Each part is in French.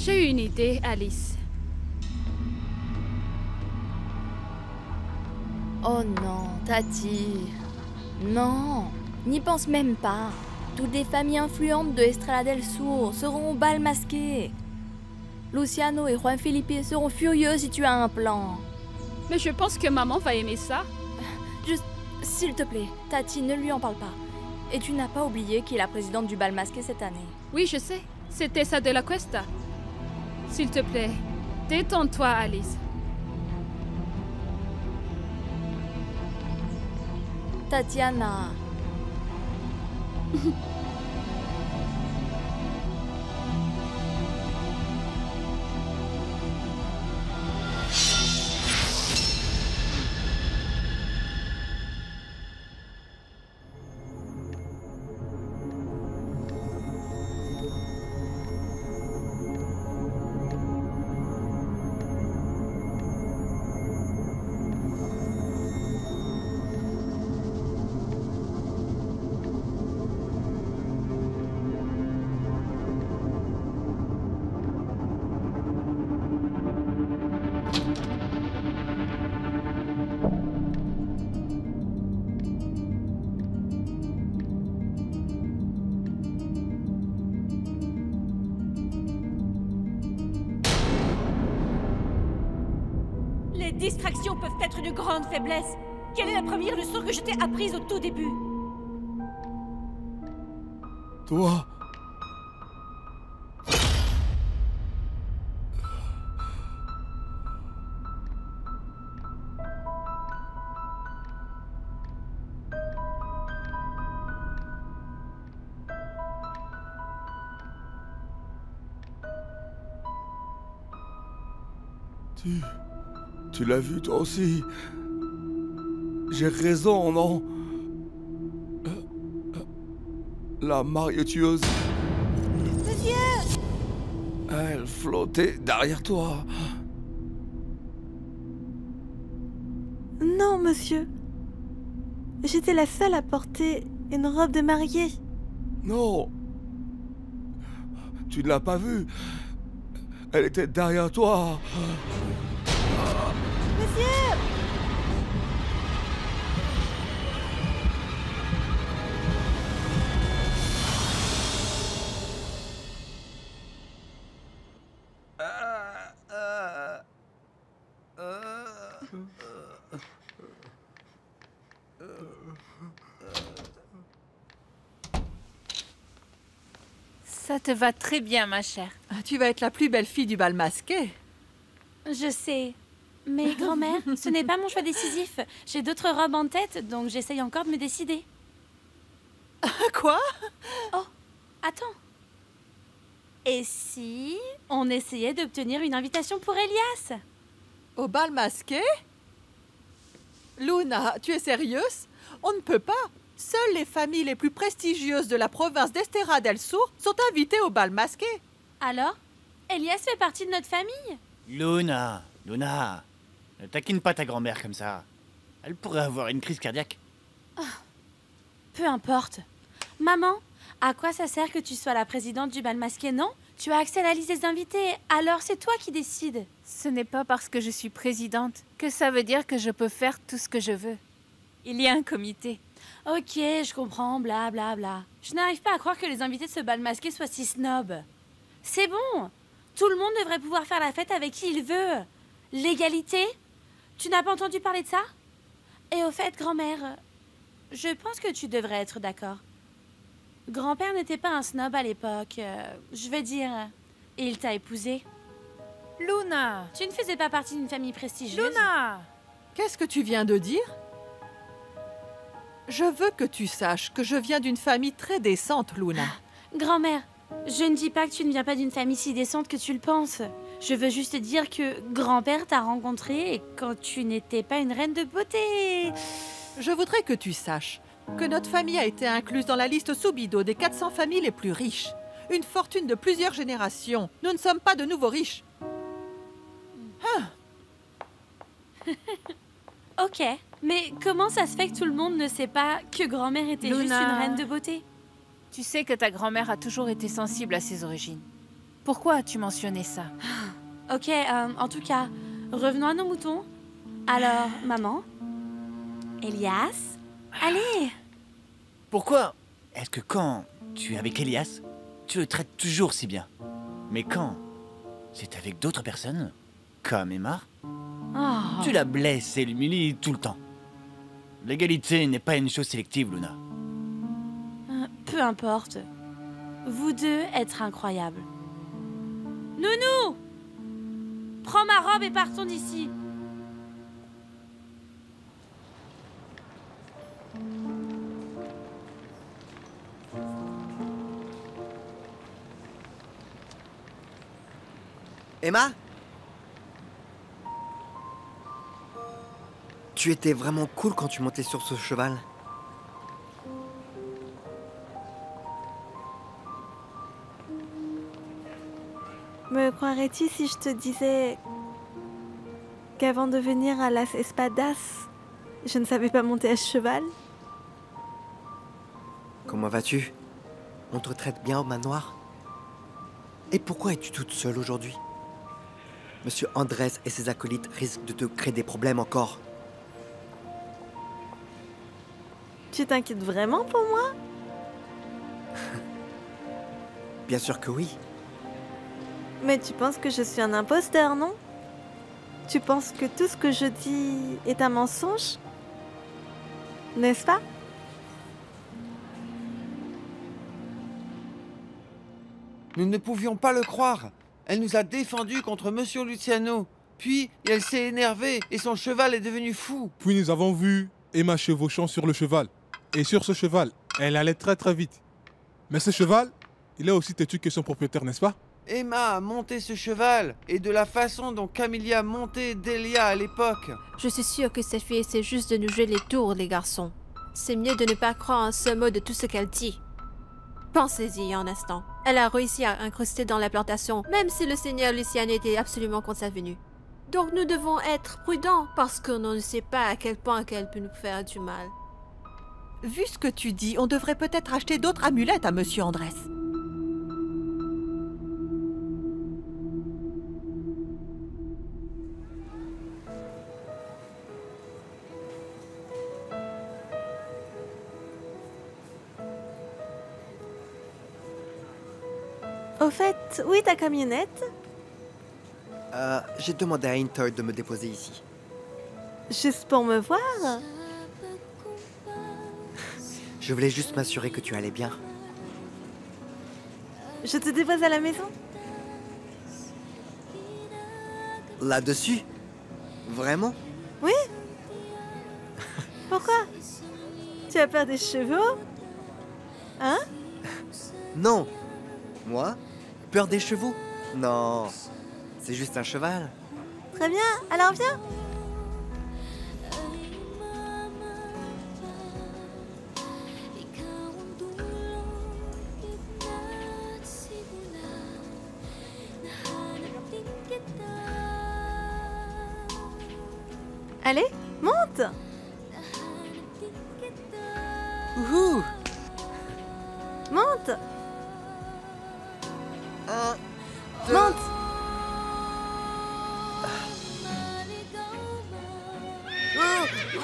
J'ai une idée, Alice. Oh non, Tati. Non, n'y pense même pas. Toutes les familles influentes de Estrella del Sur seront au bal masqué. Luciano et Juan Felipe seront furieux si tu as un plan. Mais je pense que maman va aimer ça. Juste, s'il te plaît, Tati, ne lui en parle pas. Et tu n'as pas oublié qui est la présidente du bal masqué cette année. Oui, je sais. C'est Tessa de la Cuesta. S'il te plaît, détends-toi, Alice. Tatiana. Les distractions peuvent être une grande faiblesse. Quelle est la première leçon que je t'ai apprise au tout début? Toi... Tu l'as vu toi aussi. J'ai raison, non? La mariotueuse. Monsieur! Elle flottait derrière toi. Non, monsieur. J'étais la seule à porter une robe de mariée. Non. Tu ne l'as pas vue. Elle était derrière toi. Monsieur! Ça te va très bien, ma chère. Tu vas être la plus belle fille du bal masqué. Je sais. Mais grand-mère, ce n'est pas mon choix décisif. J'ai d'autres robes en tête, donc j'essaye encore de me décider. Quoi? Oh, attends. Et si on essayait d'obtenir une invitation pour Elias? Au bal masqué? Luna, tu es sérieuse? On ne peut pas. Seules les familles les plus prestigieuses de la province d'Estrella del Sur sont invitées au bal masqué. Alors, Elias fait partie de notre famille? Luna, ne taquine pas ta grand-mère comme ça. Elle pourrait avoir une crise cardiaque. Peu importe. Maman, à quoi ça sert que tu sois la présidente du bal masqué, non? Tu as accès à la liste des invités, alors c'est toi qui décides. Ce n'est pas parce que je suis présidente que ça veut dire que je peux faire tout ce que je veux. Il y a un comité. Ok, je comprends, bla bla bla. Je n'arrive pas à croire que les invités de ce bal masqué soient si snobs. C'est bon. Tout le monde devrait pouvoir faire la fête avec qui il veut. L'égalité? Tu n'as pas entendu parler de ça? Et au fait, grand-mère, je pense que tu devrais être d'accord. Grand-père n'était pas un snob à l'époque. Je veux dire, il t'a épousée. Luna! Tu ne faisais pas partie d'une famille prestigieuse. Luna! Qu'est-ce que tu viens de dire? Je veux que tu saches que je viens d'une famille très décente, Luna. Grand-mère, je ne dis pas que tu ne viens pas d'une famille si décente que tu le penses. Je veux juste dire que grand-père t'a rencontrée quand tu n'étais pas une reine de beauté. Je voudrais que tu saches que notre famille a été incluse dans la liste Subido des 400 familles les plus riches. Une fortune de plusieurs générations. Nous ne sommes pas de nouveaux riches. Ok, mais comment ça se fait que tout le monde ne sait pas que grand-mère était juste Luna. une reine de beauté? Tu sais que ta grand-mère a toujours été sensible à ses origines. Pourquoi as-tu mentionné ça? Ok, en tout cas, revenons à nos moutons. Alors, maman, Elias, allez. Pourquoi est-ce que quand tu es avec Elias, tu le traites toujours si bien? Mais quand c'est avec d'autres personnes, comme Emma, Oh. tu la blesses et l'humilies tout le temps. L'égalité n'est pas une chose sélective, Luna. Peu importe. Vous deux êtes incroyables. Nounou! Prends ma robe et partons d'ici. Emma? Tu étais vraiment cool quand tu montais sur ce cheval. Me croirais-tu si je te disais qu'avant de venir à Las Espadas, je ne savais pas monter à cheval? Comment vas-tu? On te traite bien au manoir? Et pourquoi es-tu toute seule aujourd'hui? Monsieur Andrés et ses acolytes risquent de te créer des problèmes encore. Tu t'inquiètes vraiment pour moi? Bien sûr que oui. Mais tu penses que je suis un imposteur, non? Tu penses que tout ce que je dis est un mensonge? N'est-ce pas? Nous ne pouvions pas le croire. Elle nous a défendus contre Monsieur Luciano. Puis, elle s'est énervée et son cheval est devenu fou. Puis nous avons vu Emma chevauchant sur le cheval. Et sur ce cheval, elle allait très très vite. Mais ce cheval, il est aussi têtu que son propriétaire, n'est-ce pas? Emma a monté ce cheval, et de la façon dont Camilla montait Delia à l'époque. Je suis sûre que cette fille essaie juste de nous jouer les tours, les garçons. C'est mieux de ne pas croire un seul mot de tout ce qu'elle dit. Pensez-y un instant. Elle a réussi à incruster dans la plantation, même si le seigneur Luciano était absolument contre sa venue. Donc nous devons être prudents, parce qu'on ne sait pas à quel point qu'elle peut nous faire du mal. Vu ce que tu dis, on devrait peut-être acheter d'autres amulettes à Monsieur Andrés. Au fait, où est ta camionnette? J'ai demandé à Inter de me déposer ici. Juste pour me voir? Je voulais juste m'assurer que tu allais bien. Je te dépose à la maison? Là-dessus? Vraiment? Oui? Pourquoi? Tu as peur des chevaux? Hein? Non. Moi? Peur des chevaux? Non. C'est juste un cheval. Très bien, alors viens. Allez, monte. Wouhou! Monte. Deux. Monte.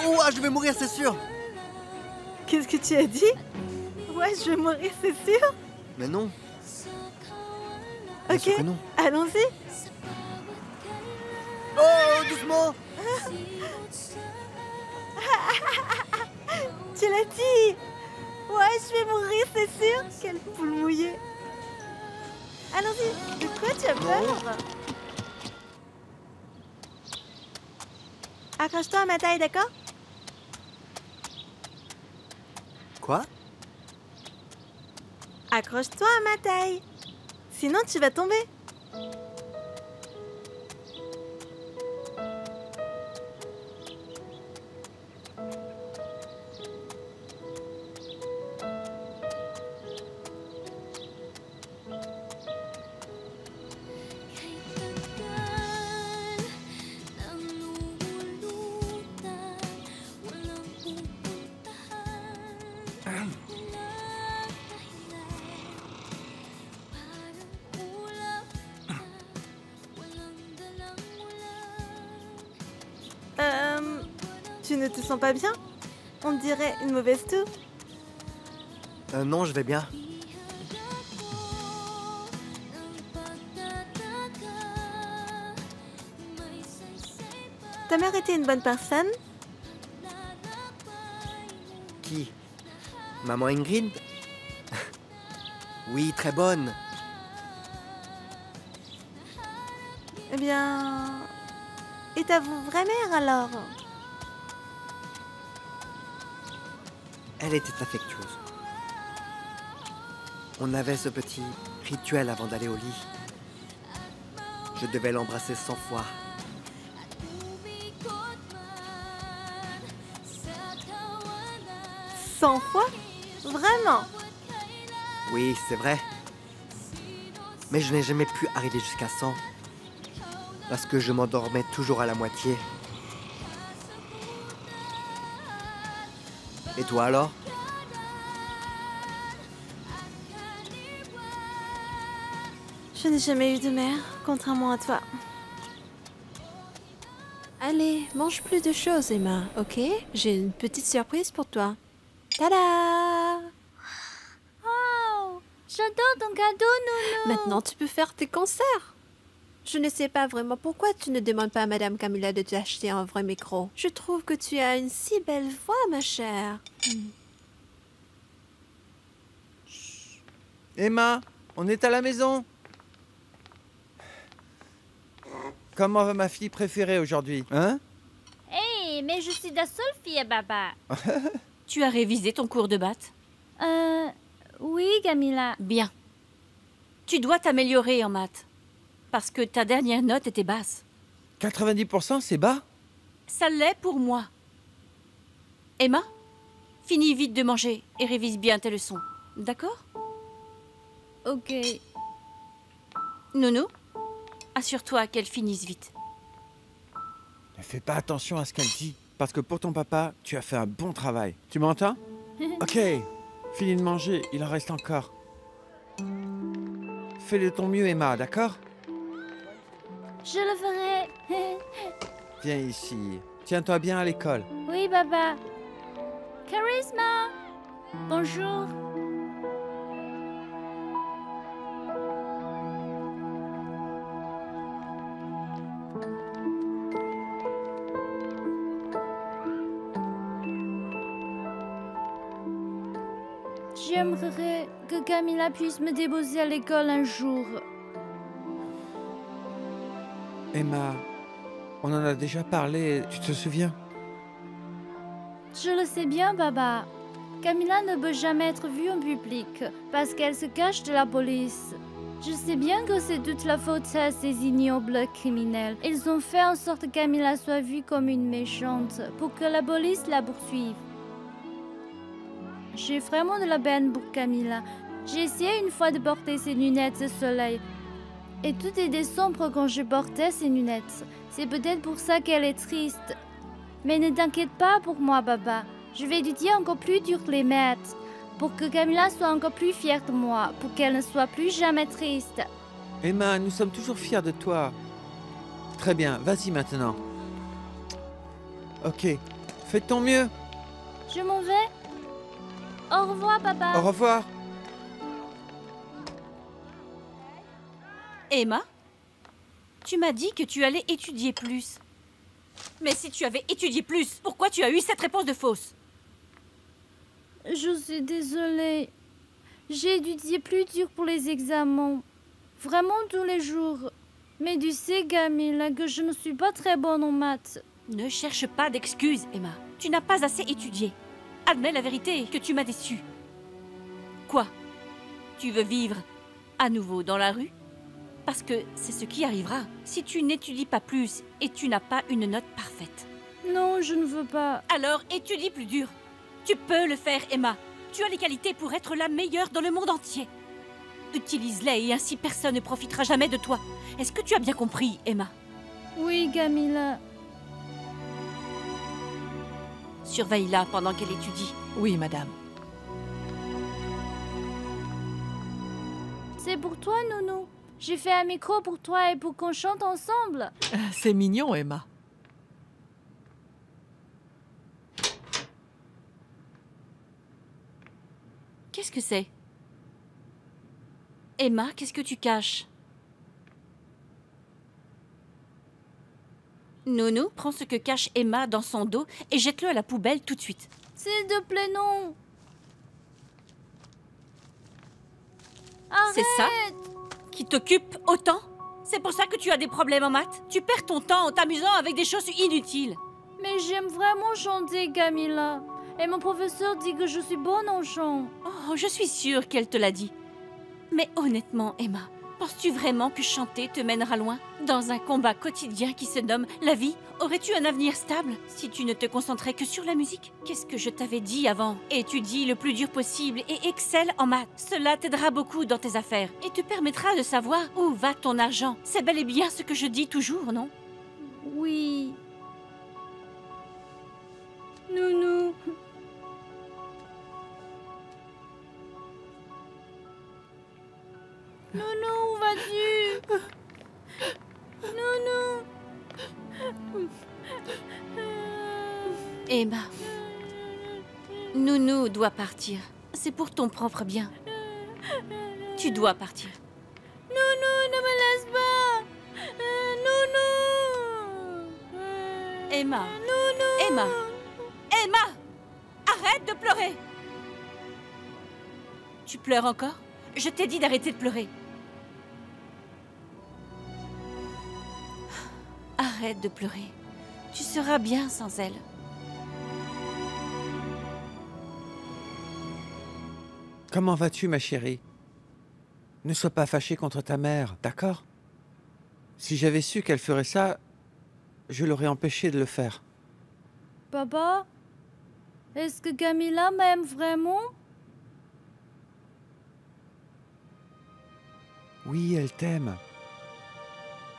Oh, je vais mourir, c'est sûr. Qu'est-ce que tu as dit? Ouais, je vais mourir, c'est sûr. Mais non. Bien sûr Ok, que non. allons-y. Oh, doucement. Tu l'as dit. Ouais, je vais mourir, c'est sûr. Quelle poule mouillée. Allons-y. De quoi tu as peur? Accroche-toi à ma taille, d'accord? Quoi? Accroche-toi à ma taille. Sinon, tu vas tomber. Tu ne te sens pas bien? On dirait une mauvaise toux. Non, je vais bien. Ta mère était une bonne personne? Qui? Maman Ingrid? Oui, très bonne. Eh bien... Et ta vraie mère alors? Elle était affectueuse. On avait ce petit rituel avant d'aller au lit. Je devais l'embrasser 100 fois. Cent fois? Vraiment? Oui, c'est vrai. Mais je n'ai jamais pu arriver jusqu'à 100. Parce que je m'endormais toujours à la moitié. Et toi alors? Je n'ai jamais eu de mère, contrairement à toi. Allez, mange plus de choses, Emma, ok? J'ai une petite surprise pour toi. Tada! Oh, j'adore ton cadeau, Nounou. Maintenant, tu peux faire tes concerts. Je ne sais pas vraiment pourquoi tu ne demandes pas à Madame Camilla de t'acheter un vrai micro. Je trouve que tu as une si belle voix, ma chère. Emma, on est à la maison. Comment va ma fille préférée aujourd'hui, hein? Hey, mais je suis la seule fille à Baba. Tu as révisé ton cours de batte? Oui, Camilla. Bien. Tu dois t'améliorer en maths. Parce que ta dernière note était basse. 90%, c'est bas? Ça l'est pour moi. Emma, finis vite de manger et révise bien tes leçons. D'accord? Ok. Nounou, assure-toi qu'elle finisse vite. Ne fais pas attention à ce qu'elle dit. Parce que pour ton papa, tu as fait un bon travail. Tu m'entends? Ok, finis de manger, il en reste encore. Fais de ton mieux, Emma, d'accord? Je le ferai. Viens ici. Tiens-toi bien à l'école. Oui, Baba. Charisma. Bonjour. J'aimerais que Camilla puisse me déposer à l'école un jour. Emma, on en a déjà parlé, tu te souviens? Je le sais bien, Baba. Camilla ne peut jamais être vue en public parce qu'elle se cache de la police. Je sais bien que c'est toute la faute à ces ignobles criminels. Ils ont fait en sorte que Camilla soit vue comme une méchante pour que la police la poursuive. J'ai vraiment de la peine pour Camilla. J'ai essayé une fois de porter ses lunettes de soleil. Et tout était sombre quand je portais ses lunettes. C'est peut-être pour ça qu'elle est triste. Mais ne t'inquiète pas pour moi, Baba. Je vais étudier encore plus dur que les maths. Pour que Camilla soit encore plus fière de moi. Pour qu'elle ne soit plus jamais triste. Emma, nous sommes toujours fiers de toi. Très bien, vas-y maintenant. Ok, fais de ton mieux. Je m'en vais. Au revoir, Papa. Au revoir. Emma, tu m'as dit que tu allais étudier plus. Mais si tu avais étudié plus, pourquoi tu as eu cette réponse de fausse? Je suis désolée. J'ai étudié plus dur pour les examens. Vraiment tous les jours. Mais tu sais, Camilla, que je ne suis pas très bonne en maths. Ne cherche pas d'excuses, Emma. Tu n'as pas assez étudié. Admets la vérité, que tu m'as déçue. Quoi? Tu veux vivre à nouveau dans la rue? Parce que c'est ce qui arrivera si tu n'étudies pas plus et tu n'as pas une note parfaite. Non, je ne veux pas. Alors étudie plus dur. Tu peux le faire, Emma. Tu as les qualités pour être la meilleure dans le monde entier. Utilise-les et ainsi personne ne profitera jamais de toi. Est-ce que tu as bien compris, Emma? Oui, Camilla. Surveille-la pendant qu'elle étudie. Oui, madame. C'est pour toi, Nounou. J'ai fait un micro pour toi et pour qu'on chante ensemble. C'est mignon, Emma. Qu'est-ce que c'est? Emma, qu'est-ce que tu caches? Nounou, prends ce que cache Emma dans son dos et jette-le à la poubelle tout de suite. S'il te plaît, non. C'est ça qui t'occupe autant? C'est pour ça que tu as des problèmes en maths? Tu perds ton temps en t'amusant avec des choses inutiles. Mais j'aime vraiment chanter, Camilla. Et mon professeur dit que je suis bonne en chant. Oh, je suis sûre qu'elle te l'a dit. Mais honnêtement, Emma, penses-tu vraiment que chanter te mènera loin? Dans un combat quotidien qui se nomme la vie, aurais-tu un avenir stable si tu ne te concentrais que sur la musique? Qu'est-ce que je t'avais dit avant? Étudie le plus dur possible et excelle en maths. Cela t'aidera beaucoup dans tes affaires et te permettra de savoir où va ton argent. C'est bel et bien ce que je dis toujours, non? Oui. Nounou. Nounou, où vas-tu? Nounou. Emma, Nounou doit partir. C'est pour ton propre bien. Tu dois partir. Nounou, ne me laisse pas. Nounou. Emma. Nounou. Emma. Emma! Arrête de pleurer! Tu pleures encore? Je t'ai dit d'arrêter de pleurer. Arrête de pleurer. Tu seras bien sans elle. Comment vas-tu, ma chérie? Ne sois pas fâchée contre ta mère, d'accord? Si j'avais su qu'elle ferait ça, je l'aurais empêchée de le faire. Papa, est-ce que Camilla m'aime vraiment? Oui, elle t'aime.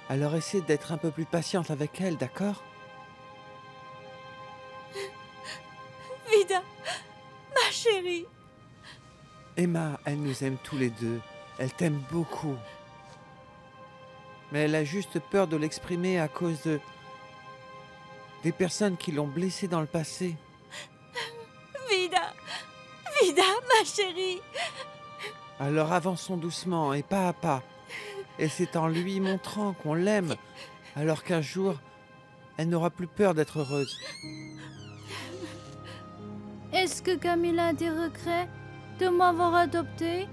Alors essaie d'être un peu plus patiente avec elle, d'accord? Vida, ma chérie. Emma, elle nous aime tous les deux. Elle t'aime beaucoup. Mais elle a juste peur de l'exprimer à cause des personnes qui l'ont blessée dans le passé. Vida, Vida, ma chérie. Alors avançons doucement et pas à pas. Et c'est en lui montrant qu'on l'aime, alors qu'un jour, elle n'aura plus peur d'être heureuse. Est-ce que Camilla a des regrets de m'avoir adoptée?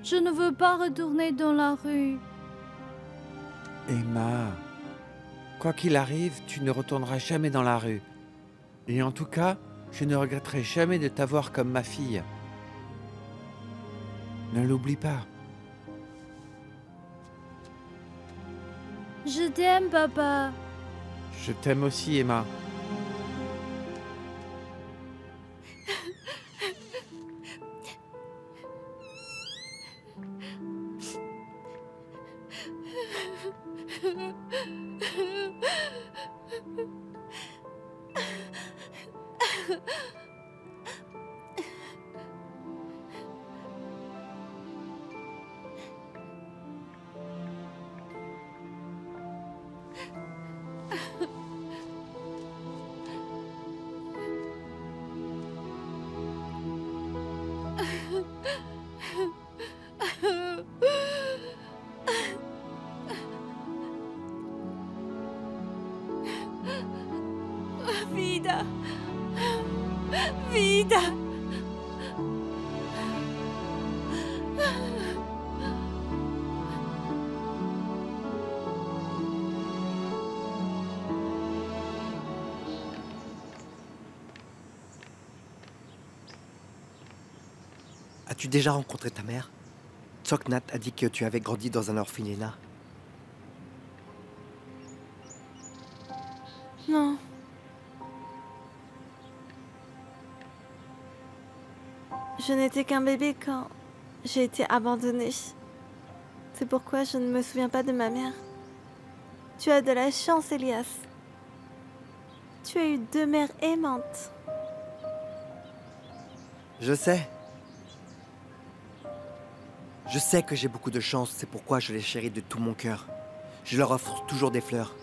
Je ne veux pas retourner dans la rue. Emma, quoi qu'il arrive, tu ne retourneras jamais dans la rue. Et en tout cas, je ne regretterai jamais de t'avoir comme ma fille. Ne l'oublie pas. Je t'aime, papa. Je t'aime aussi, Emma. Vida, Vida. As-tu déjà rencontré ta mère? Tsoknat a dit que tu avais grandi dans un orphelinat. Non. Je n'étais qu'un bébé quand j'ai été abandonnée. C'est pourquoi je ne me souviens pas de ma mère. Tu as de la chance, Elias. Tu as eu 2 mères aimantes. Je sais. Je sais que j'ai beaucoup de chance, c'est pourquoi je les chéris de tout mon cœur. Je leur offre toujours des fleurs.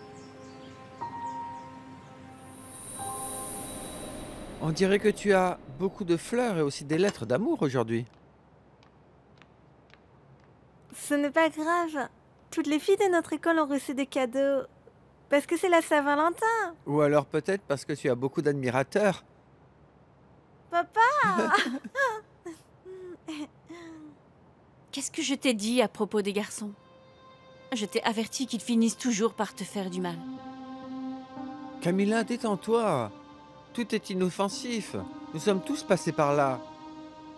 On dirait que tu as beaucoup de fleurs et aussi des lettres d'amour aujourd'hui. Ce n'est pas grave. Toutes les filles de notre école ont reçu des cadeaux. Parce que c'est la Saint-Valentin. Ou alors peut-être parce que tu as beaucoup d'admirateurs. Papa! Qu'est-ce que je t'ai dit à propos des garçons? Je t'ai averti qu'ils finissent toujours par te faire du mal. Camilla, détends-toi. Tout est inoffensif. Nous sommes tous passés par là.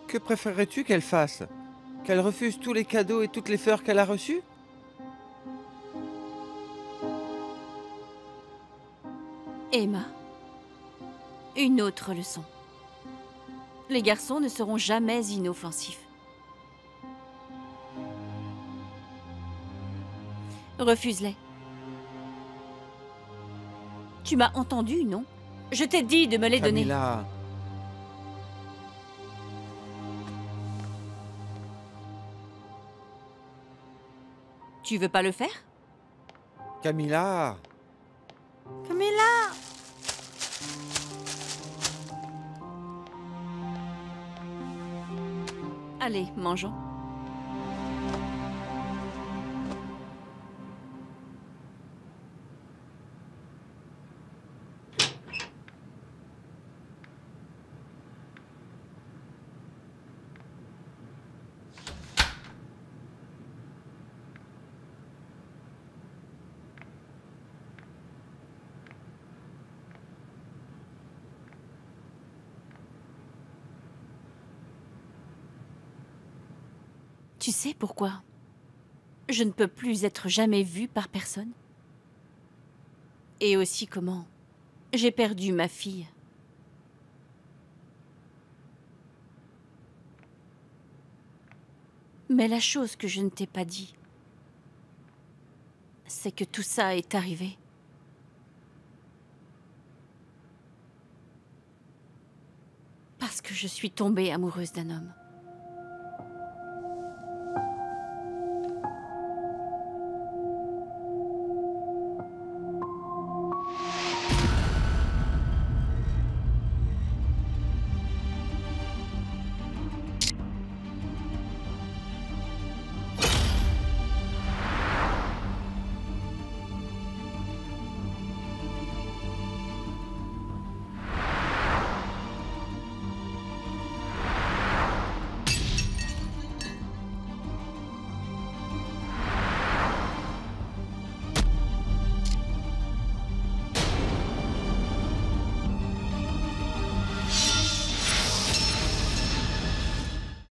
Que préférerais-tu qu'elle fasse? Qu'elle refuse tous les cadeaux et toutes les fleurs qu'elle a reçues? Emma, une autre leçon. Les garçons ne seront jamais inoffensifs. Refuse-les. Tu m'as entendu, non? Je t'ai dit de me les donner. Camilla. Tu veux pas le faire? Camilla. Camilla! Allez, mangeons. Tu sais pourquoi je ne peux plus être jamais vue par personne? Et aussi comment j'ai perdu ma fille. Mais la chose que je ne t'ai pas dit, c'est que tout ça est arrivé parce que je suis tombée amoureuse d'un homme.